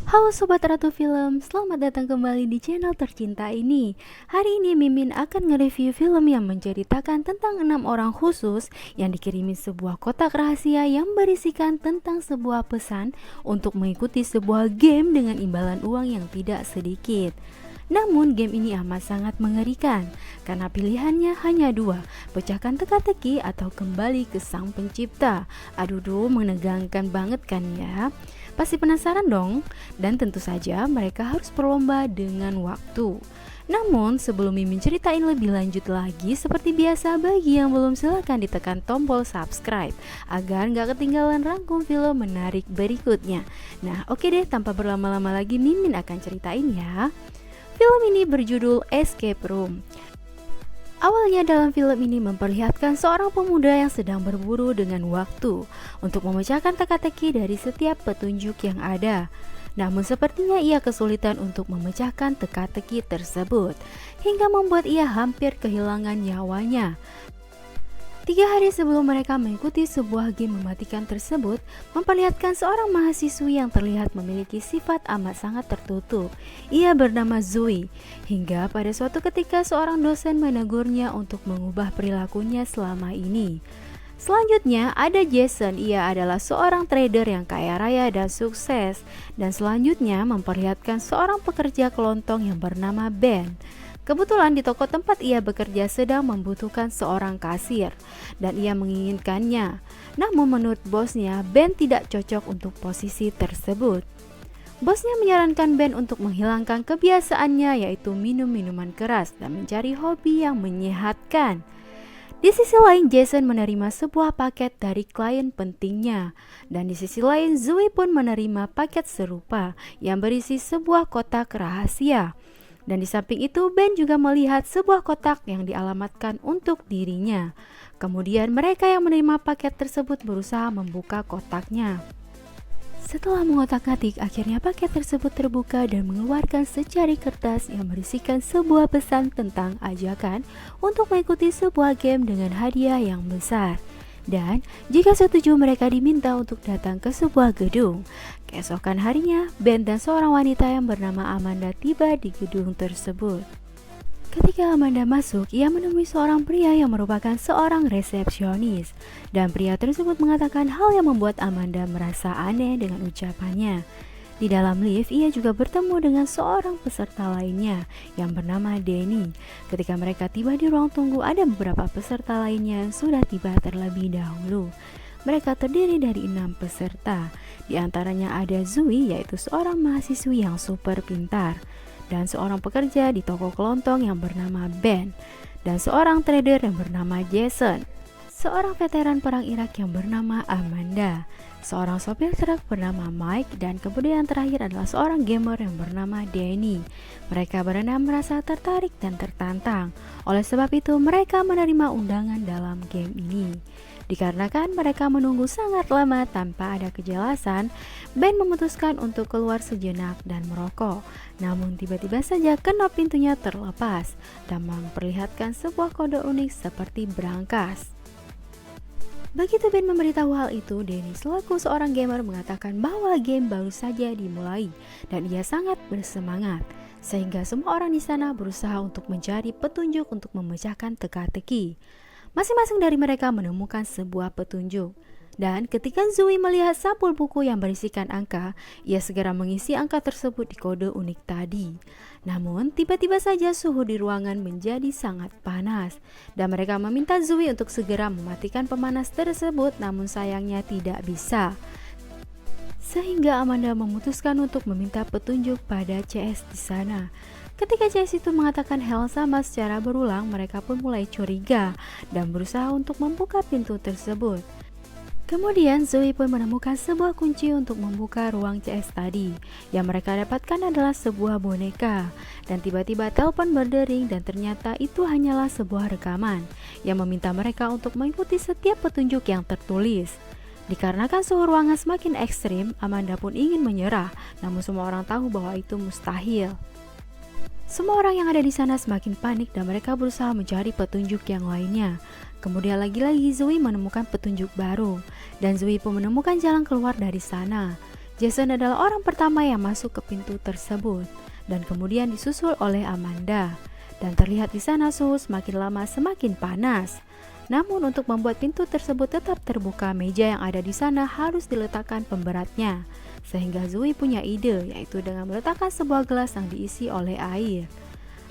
Halo Sobat Ratu Film, selamat datang kembali di channel tercinta ini. Hari ini Mimin akan nge-review film yang menceritakan tentang 6 orang khusus yang dikirimi sebuah kotak rahasia yang berisikan tentang sebuah pesan untuk mengikuti sebuah game dengan imbalan uang yang tidak sedikit. Namun game ini amat sangat mengerikan karena pilihannya hanya dua, pecahkan teka-teki atau kembali ke sang pencipta. Aduh, menegangkan banget kan ya? Pasti penasaran dong? Dan tentu saja mereka harus berlomba dengan waktu. Namun sebelum Mimin ceritain lebih lanjut lagi, seperti biasa bagi yang belum, silahkan ditekan tombol subscribe agar gak ketinggalan rangkum film menarik berikutnya. Nah oke deh, tanpa berlama-lama lagi Mimin akan ceritain ya. Film ini berjudul Escape Room. Awalnya dalam film ini memperlihatkan seorang pemuda yang sedang berburu dengan waktu untuk memecahkan teka-teki dari setiap petunjuk yang ada. Namun sepertinya ia kesulitan untuk memecahkan teka-teki tersebut hingga membuat ia hampir kehilangan nyawanya. 3 hari sebelum mereka mengikuti sebuah game mematikan tersebut, memperlihatkan seorang mahasiswi yang terlihat memiliki sifat amat sangat tertutup. Ia bernama Zoe, hingga pada suatu ketika seorang dosen menegurnya untuk mengubah perilakunya selama ini. Selanjutnya ada Jason, ia adalah seorang trader yang kaya raya dan sukses. Dan selanjutnya memperlihatkan seorang pekerja kelontong yang bernama Ben. Kebetulan di toko tempat ia bekerja sedang membutuhkan seorang kasir dan ia menginginkannya. Namun menurut bosnya, Ben tidak cocok untuk posisi tersebut. Bosnya menyarankan Ben untuk menghilangkan kebiasaannya, yaitu minum minuman keras dan mencari hobi yang menyehatkan. Di sisi lain Jason menerima sebuah paket dari klien pentingnya, dan di sisi lain Zoe pun menerima paket serupa yang berisi sebuah kotak rahasia. Dan di samping itu Ben juga melihat sebuah kotak yang dialamatkan untuk dirinya. Kemudian mereka yang menerima paket tersebut berusaha membuka kotaknya. Setelah mengotak-atik, akhirnya paket tersebut terbuka dan mengeluarkan secari kertas yang berisikan sebuah pesan tentang ajakan untuk mengikuti sebuah game dengan hadiah yang besar. Dan jika setuju mereka diminta untuk datang ke sebuah gedung. Keesokan harinya, Ben dan seorang wanita yang bernama Amanda tiba di gedung tersebut. Ketika Amanda masuk, ia menemui seorang pria yang merupakan seorang resepsionis. Dan pria tersebut mengatakan hal yang membuat Amanda merasa aneh dengan ucapannya. Di dalam lift, ia juga bertemu dengan seorang peserta lainnya yang bernama Danny. Ketika mereka tiba di ruang tunggu, ada beberapa peserta lainnya yang sudah tiba terlebih dahulu. Mereka terdiri dari 6 peserta. Di antaranya ada Zoe, yaitu seorang mahasiswi yang super pintar, dan seorang pekerja di toko kelontong yang bernama Ben, dan seorang trader yang bernama Jason, seorang veteran perang Irak yang bernama Amanda, seorang sopir truk bernama Mike, dan kemudian terakhir adalah seorang gamer yang bernama Danny. Mereka berenam merasa tertarik dan tertantang. Oleh sebab itu mereka menerima undangan dalam game ini. Dikarenakan mereka menunggu sangat lama tanpa ada kejelasan, Ben memutuskan untuk keluar sejenak dan merokok. Namun tiba-tiba saja knop pintunya terlepas dan memperlihatkan sebuah kode unik seperti berangkas. Begitu Ben memberitahu hal itu, Danny selaku seorang gamer mengatakan bahwa game baru saja dimulai dan ia sangat bersemangat. Sehingga semua orang di sana berusaha untuk mencari petunjuk untuk memecahkan teka-teki. Masing-masing dari mereka menemukan sebuah petunjuk. Dan ketika Zoe melihat sampul buku yang berisikan angka, ia segera mengisi angka tersebut di kode unik tadi. Namun tiba-tiba saja suhu di ruangan menjadi sangat panas dan mereka meminta Zoe untuk segera mematikan pemanas tersebut, namun sayangnya tidak bisa. Sehingga Amanda memutuskan untuk meminta petunjuk pada CS di sana. Ketika CS itu mengatakan hal sama secara berulang, mereka pun mulai curiga dan berusaha untuk membuka pintu tersebut. Kemudian Zoe pun menemukan sebuah kunci untuk membuka ruang CS tadi. Yang mereka dapatkan adalah sebuah boneka. Dan tiba-tiba telepon berdering dan ternyata itu hanyalah sebuah rekaman yang meminta mereka untuk mengikuti setiap petunjuk yang tertulis. Dikarenakan suhu ruangan semakin ekstrim, Amanda pun ingin menyerah, namun semua orang tahu bahwa itu mustahil. Semua orang yang ada di sana semakin panik dan mereka berusaha mencari petunjuk yang lainnya. Kemudian lagi-lagi Zoe menemukan petunjuk baru dan Zoe pun menemukan jalan keluar dari sana. Jason adalah orang pertama yang masuk ke pintu tersebut dan kemudian disusul oleh Amanda. Dan terlihat di sana suhu semakin lama semakin panas. Namun untuk membuat pintu tersebut tetap terbuka, meja yang ada di sana harus diletakkan pemberatnya. Sehingga Zoe punya ide, yaitu dengan meletakkan sebuah gelas yang diisi oleh air.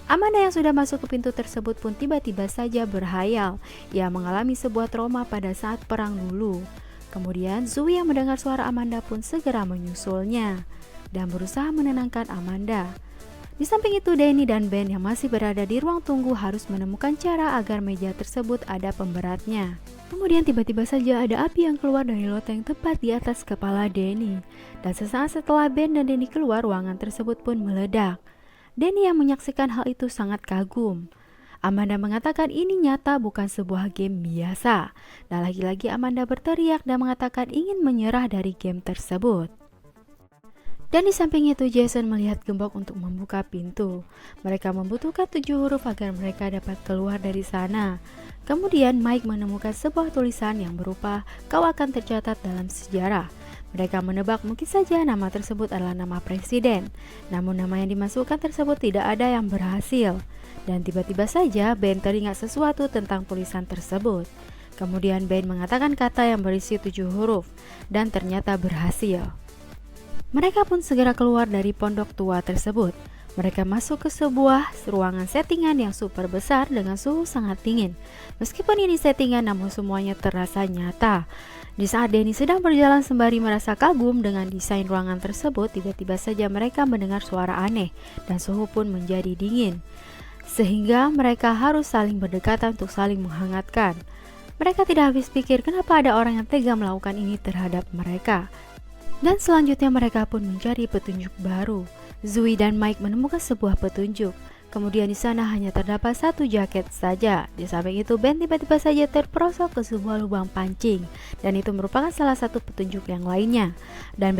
Amanda yang sudah masuk ke pintu tersebut pun tiba-tiba saja berhayal. Ia mengalami sebuah trauma pada saat perang dulu. Kemudian Zoe yang mendengar suara Amanda pun segera menyusulnya dan berusaha menenangkan Amanda. Di samping itu, Danny dan Ben yang masih berada di ruang tunggu harus menemukan cara agar meja tersebut ada pemberatnya. Kemudian tiba-tiba saja ada api yang keluar dari loteng tepat di atas kepala Danny. Dan sesaat setelah Ben dan Danny keluar, ruangan tersebut pun meledak. Danny yang menyaksikan hal itu sangat kagum. Amanda mengatakan ini nyata, bukan sebuah game biasa. Dan lagi-lagi Amanda berteriak dan mengatakan ingin menyerah dari game tersebut. Dan di samping itu Jason melihat gembok untuk membuka pintu. Mereka membutuhkan 7 huruf agar mereka dapat keluar dari sana. Kemudian Mike menemukan sebuah tulisan yang berupa "Kau akan tercatat dalam sejarah". Mereka menebak mungkin saja nama tersebut adalah nama presiden. Namun nama yang dimasukkan tersebut tidak ada yang berhasil. Dan tiba-tiba saja Ben teringat sesuatu tentang tulisan tersebut. Kemudian Ben mengatakan kata yang berisi 7 huruf dan ternyata berhasil. Mereka pun segera keluar dari pondok tua tersebut. Mereka masuk ke sebuah ruangan settingan yang super besar dengan suhu sangat dingin. Meskipun ini settingan, namun semuanya terasa nyata. Di saat Danny sedang berjalan sembari merasa kagum dengan desain ruangan tersebut, tiba-tiba saja mereka mendengar suara aneh dan suhu pun menjadi dingin. Sehingga mereka harus saling berdekatan untuk saling menghangatkan. Mereka tidak habis pikir kenapa ada orang yang tega melakukan ini terhadap mereka. Dan selanjutnya mereka pun mencari petunjuk baru. Zoe dan Mike menemukan sebuah petunjuk. Kemudian di sana hanya terdapat satu jaket saja. Di samping itu Ben tiba-tiba saja terperosok ke sebuah lubang pancing. Dan itu merupakan salah satu petunjuk yang lainnya. Dan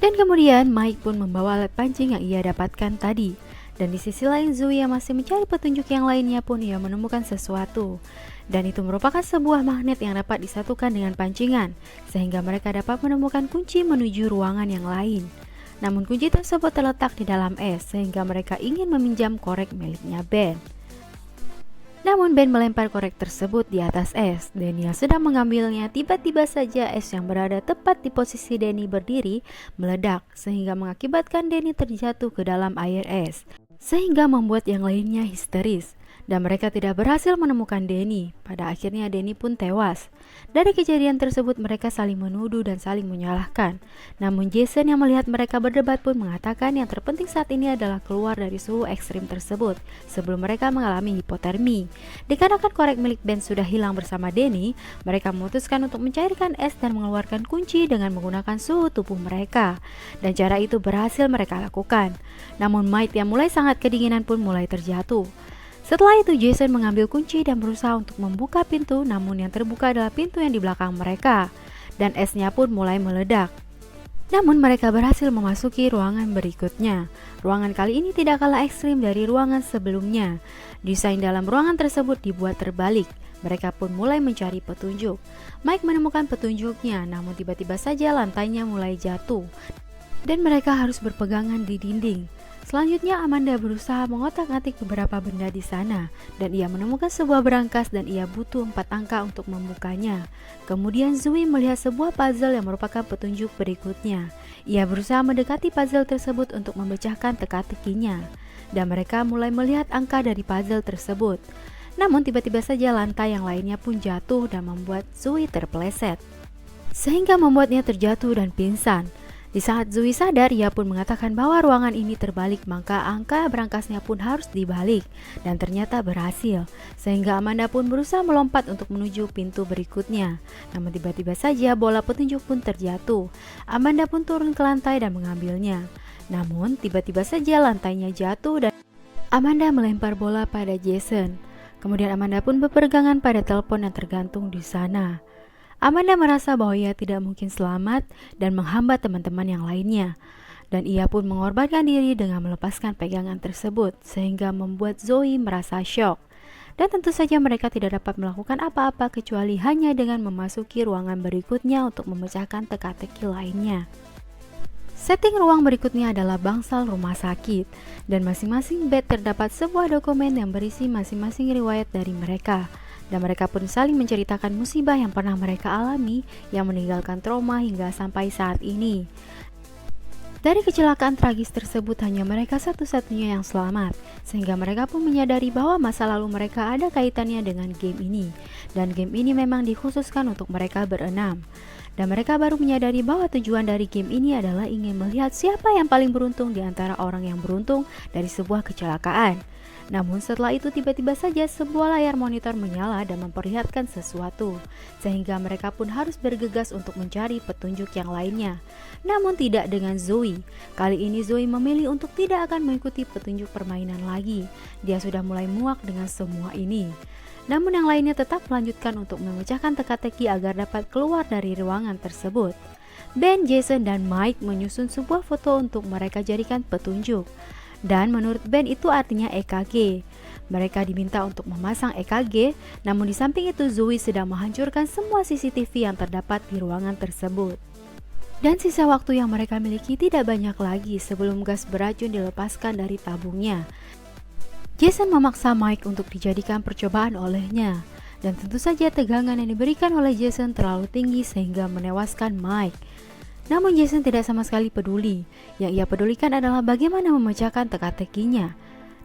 kemudian Mike pun membawa alat pancing yang ia dapatkan tadi. Dan di sisi lain Zoe yang masih mencari petunjuk yang lainnya pun ia menemukan sesuatu. Dan itu merupakan sebuah magnet yang dapat disatukan dengan pancingan, sehingga mereka dapat menemukan kunci menuju ruangan yang lain. Namun kunci tersebut terletak di dalam es, sehingga mereka ingin meminjam korek miliknya Ben. Namun Ben melempar korek tersebut di atas es. Danny yang sedang mengambilnya, tiba-tiba saja es yang berada tepat di posisi Danny berdiri meledak, sehingga mengakibatkan Danny terjatuh ke dalam air es, sehingga membuat yang lainnya histeris. Dan mereka tidak berhasil menemukan Danny. Pada akhirnya Danny pun tewas. Dari kejadian tersebut mereka saling menuduh dan saling menyalahkan. Namun Jason yang melihat mereka berdebat pun mengatakan yang terpenting saat ini adalah keluar dari suhu ekstrim tersebut sebelum mereka mengalami hipotermi. Dikarenakan korek milik Ben sudah hilang bersama Danny, mereka memutuskan untuk mencairkan es dan mengeluarkan kunci dengan menggunakan suhu tubuh mereka. Dan cara itu berhasil mereka lakukan. Namun Mike yang mulai sangat kedinginan pun mulai terjatuh. Setelah itu Jason mengambil kunci dan berusaha untuk membuka pintu, namun yang terbuka adalah pintu yang di belakang mereka. Dan esnya pun mulai meledak. Namun mereka berhasil memasuki ruangan berikutnya. Ruangan kali ini tidak kalah ekstrim dari ruangan sebelumnya. Desain dalam ruangan tersebut dibuat terbalik. Mereka pun mulai mencari petunjuk. Mike menemukan petunjuknya, namun tiba-tiba saja lantainya mulai jatuh. Dan mereka harus berpegangan di dinding. Selanjutnya Amanda berusaha mengotak-atik beberapa benda di sana dan ia menemukan sebuah berangkas dan ia butuh 4 angka untuk membukanya. Kemudian Zoe melihat sebuah puzzle yang merupakan petunjuk berikutnya. Ia berusaha mendekati puzzle tersebut untuk memecahkan teka-tekinya dan mereka mulai melihat angka dari puzzle tersebut. Namun tiba-tiba saja lantai yang lainnya pun jatuh dan membuat Zoe terpeleset, sehingga membuatnya terjatuh dan pingsan. Di saat Zoe sadar, ia pun mengatakan bahwa ruangan ini terbalik, maka angka berangkasnya pun harus dibalik. Dan ternyata berhasil, sehingga Amanda pun berusaha melompat untuk menuju pintu berikutnya. Namun tiba-tiba saja bola petunjuk pun terjatuh. Amanda pun turun ke lantai dan mengambilnya. Namun tiba-tiba saja lantainya jatuh dan Amanda melempar bola pada Jason. Kemudian Amanda pun berpegangan pada telepon yang tergantung di sana. Amanda merasa bahwa ia tidak mungkin selamat dan menghambat teman-teman yang lainnya. Dan ia pun mengorbankan diri dengan melepaskan pegangan tersebut sehingga membuat Zoe merasa syok. Dan tentu saja mereka tidak dapat melakukan apa-apa kecuali hanya dengan memasuki ruangan berikutnya untuk memecahkan teka-teki lainnya. Setting ruang berikutnya adalah bangsal rumah sakit, dan masing-masing bed terdapat sebuah dokumen yang berisi masing-masing riwayat dari mereka. Dan mereka pun saling menceritakan musibah yang pernah mereka alami yang meninggalkan trauma hingga sampai saat ini. Dari kecelakaan tragis tersebut hanya mereka satu-satunya yang selamat, sehingga mereka pun menyadari bahwa masa lalu mereka ada kaitannya dengan game ini. Dan game ini memang dikhususkan untuk mereka berenam. Dan mereka baru menyadari bahwa tujuan dari game ini adalah ingin melihat siapa yang paling beruntung di antara orang yang beruntung dari sebuah kecelakaan. Namun setelah itu tiba-tiba saja sebuah layar monitor menyala dan memperlihatkan sesuatu, sehingga mereka pun harus bergegas untuk mencari petunjuk yang lainnya. Namun tidak dengan Zoe. Kali ini Zoe memilih untuk tidak akan mengikuti petunjuk permainan lagi. Dia sudah mulai muak dengan semua ini. Namun yang lainnya tetap melanjutkan untuk memecahkan teka-teki agar dapat keluar dari ruangan tersebut. Ben, Jason, dan Mike menyusun sebuah foto untuk mereka jadikan petunjuk. Dan menurut Ben itu artinya EKG. Mereka diminta untuk memasang EKG, namun di samping itu Zoe sedang menghancurkan semua CCTV yang terdapat di ruangan tersebut. Dan sisa waktu yang mereka miliki tidak banyak lagi sebelum gas beracun dilepaskan dari tabungnya. Jason memaksa Mike untuk dijadikan percobaan olehnya, dan tentu saja tegangan yang diberikan oleh Jason terlalu tinggi sehingga menewaskan Mike. Namun Jason tidak sama sekali peduli. Yang ia pedulikan adalah bagaimana memecahkan teka-tekinya.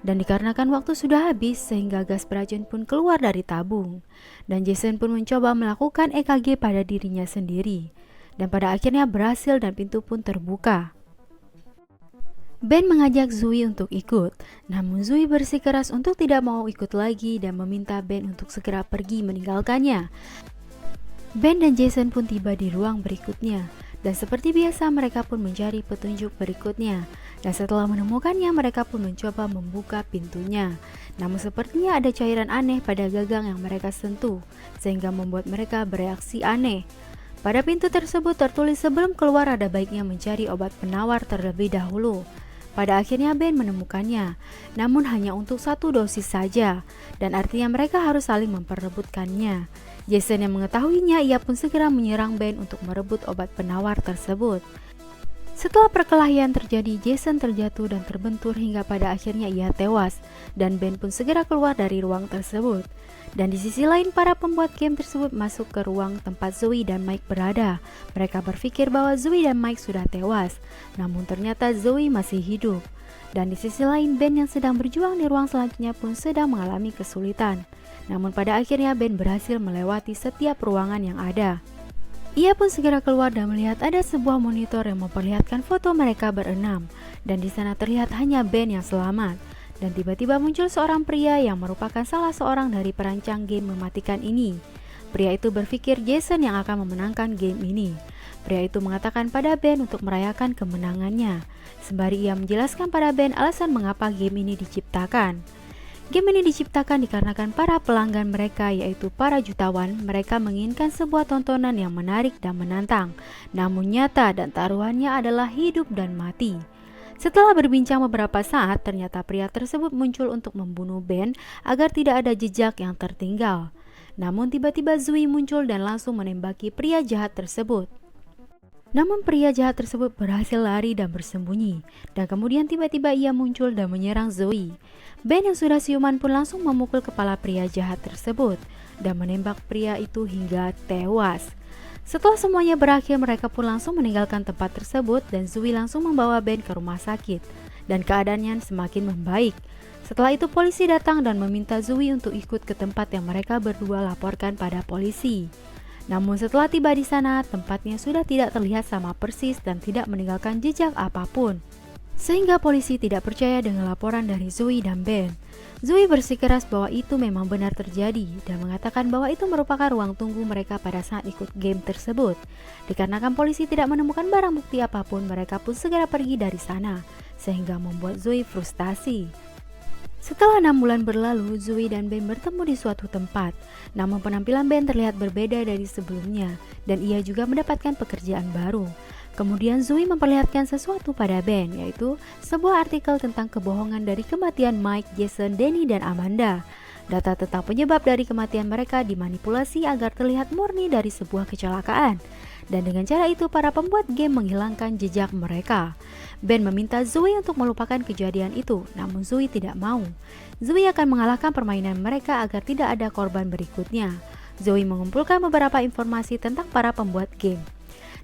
Dan dikarenakan waktu sudah habis sehingga gas beracun pun keluar dari tabung. Dan Jason pun mencoba melakukan EKG pada dirinya sendiri. Dan pada akhirnya berhasil dan pintu pun terbuka. Ben mengajak Zoe untuk ikut. Namun Zoe bersikeras untuk tidak mau ikut lagi dan meminta Ben untuk segera pergi meninggalkannya. Ben dan Jason pun tiba di ruang berikutnya. Dan seperti biasa mereka pun mencari petunjuk berikutnya. Dan setelah menemukannya mereka pun mencoba membuka pintunya. Namun sepertinya ada cairan aneh pada gagang yang mereka sentuh, sehingga membuat mereka bereaksi aneh. Pada pintu tersebut tertulis sebelum keluar ada baiknya mencari obat penawar terlebih dahulu. Pada akhirnya Ben menemukannya, namun hanya untuk 1 dosis saja, dan artinya mereka harus saling memperebutkannya. Jason yang mengetahuinya, ia pun segera menyerang Ben untuk merebut obat penawar tersebut. Setelah perkelahian terjadi, Jason terjatuh dan terbentur hingga pada akhirnya ia tewas, dan Ben pun segera keluar dari ruang tersebut. Dan di sisi lain, para pembuat game tersebut masuk ke ruang tempat Zoe dan Mike berada. Mereka berpikir bahwa Zoe dan Mike sudah tewas, namun ternyata Zoe masih hidup. Dan di sisi lain, Ben yang sedang berjuang di ruang selanjutnya pun sedang mengalami kesulitan. Namun pada akhirnya Ben berhasil melewati setiap ruangan yang ada. Ia pun segera keluar dan melihat ada sebuah monitor yang memperlihatkan foto mereka berenam. Dan di sana terlihat hanya Ben yang selamat. Dan tiba-tiba muncul seorang pria yang merupakan salah seorang dari perancang game mematikan ini. Pria itu berpikir Jason yang akan memenangkan game ini. Pria itu mengatakan pada Ben untuk merayakan kemenangannya, sembari ia menjelaskan pada Ben alasan mengapa game ini diciptakan. Game ini diciptakan dikarenakan para pelanggan mereka, yaitu para jutawan. Mereka menginginkan sebuah tontonan yang menarik dan menantang, namun nyata, dan taruhannya adalah hidup dan mati. Setelah berbincang beberapa saat, ternyata pria tersebut muncul untuk membunuh Ben agar tidak ada jejak yang tertinggal. Namun tiba-tiba Zoe muncul dan langsung menembaki pria jahat tersebut. Namun pria jahat tersebut berhasil lari dan bersembunyi, dan kemudian tiba-tiba ia muncul dan menyerang Zoe. Ben yang sudah siuman pun langsung memukul kepala pria jahat tersebut dan menembak pria itu hingga tewas. Setelah semuanya berakhir, mereka pun langsung meninggalkan tempat tersebut dan Zoe langsung membawa Ben ke rumah sakit dan keadaannya semakin membaik. Setelah itu polisi datang dan meminta Zoe untuk ikut ke tempat yang mereka berdua laporkan pada polisi. Namun setelah tiba di sana, tempatnya sudah tidak terlihat sama persis dan tidak meninggalkan jejak apapun. Sehingga polisi tidak percaya dengan laporan dari Zoe dan Ben. Zoe bersikeras bahwa itu memang benar terjadi dan mengatakan bahwa itu merupakan ruang tunggu mereka pada saat ikut game tersebut. Dikarenakan polisi tidak menemukan barang bukti apapun, mereka pun segera pergi dari sana, sehingga membuat Zoe frustasi. Setelah 6 bulan berlalu, Zoe dan Ben bertemu di suatu tempat. Namun penampilan Ben terlihat berbeda dari sebelumnya, dan ia juga mendapatkan pekerjaan baru. Kemudian Zoe memperlihatkan sesuatu pada Ben, yaitu sebuah artikel tentang kebohongan dari kematian Mike, Jason, Danny, dan Amanda. Data tentang penyebab dari kematian mereka dimanipulasi agar terlihat murni dari sebuah kecelakaan. Dan dengan cara itu para pembuat game menghilangkan jejak mereka. Ben meminta Zoe untuk melupakan kejadian itu, namun Zoe tidak mau. Zoe akan mengalahkan permainan mereka agar tidak ada korban berikutnya. Zoe mengumpulkan beberapa informasi tentang para pembuat game.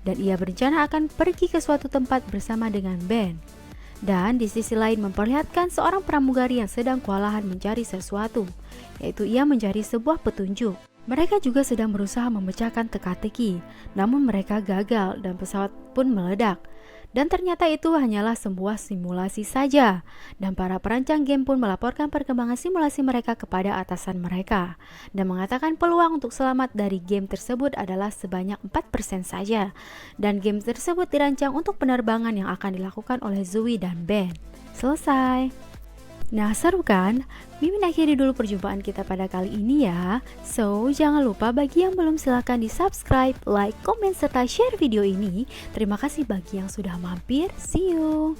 Dan ia berencana akan pergi ke suatu tempat bersama dengan Ben. Dan di sisi lain memperlihatkan seorang pramugari yang sedang kewalahan mencari sesuatu, yaitu ia mencari sebuah petunjuk. Mereka juga sedang berusaha memecahkan teka-teki, namun mereka gagal dan pesawat pun meledak. Dan ternyata itu hanyalah sebuah simulasi saja. Dan para perancang game pun melaporkan perkembangan simulasi mereka kepada atasan mereka dan mengatakan peluang untuk selamat dari game tersebut adalah sebanyak 4% saja. Dan game tersebut dirancang untuk penerbangan yang akan dilakukan oleh Zoe dan Ben. Selesai. Nah, seru kan? Mimin akhiri dulu perjumpaan kita pada kali ini ya. So, jangan lupa bagi yang belum silahkan di subscribe, like, komen, serta share video ini. Terima kasih bagi yang sudah mampir. See you!